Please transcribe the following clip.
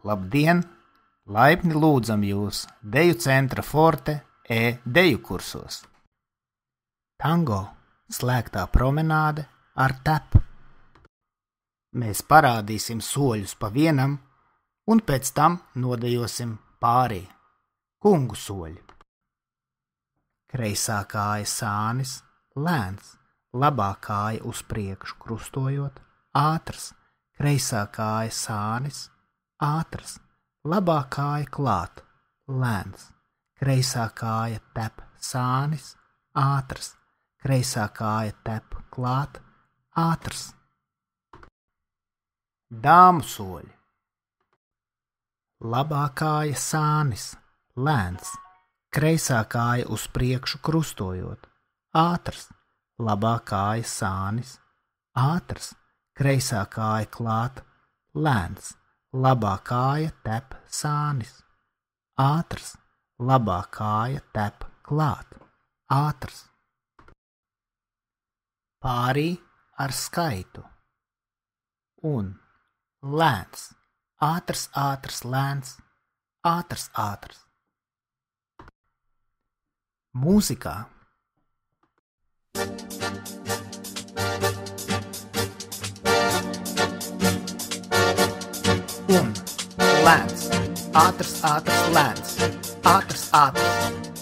Labdien! Laipni lūdzam jūs Deju centra Forte deju kursos. Tango slēgtā promenāde ar tepu. Mēs parādīsim soļus pa vienam un pēc tam nodejosim pārī. Kungu soļi. Kreisā kāja sānis, lēns, labā kāja uz priekšu krustojot, ātrs, kreisā kāja sānis, ātrs, labā kāja klāt, lēns, kreisā kāja tep sānis, ātrs, kreisā kāja tep klāt, ātrs. Dāmu soļi. Labā kāja sānis, lēns, kreisā kāja uz priekšu krustojot, ātrs, labā kāja sānis, ātrs, kreisā kāja klāt, lēns, labā kāja tep sānis, ātrs, labā kāja tep klāt, ātrs. Pārī ar skaitu. Un lēns, ātrs, ātrs, lēns, ātrs, ātrs. Mūzikā. Un lēns, ātrs, ātrs, lēns, ātrs, ātrs.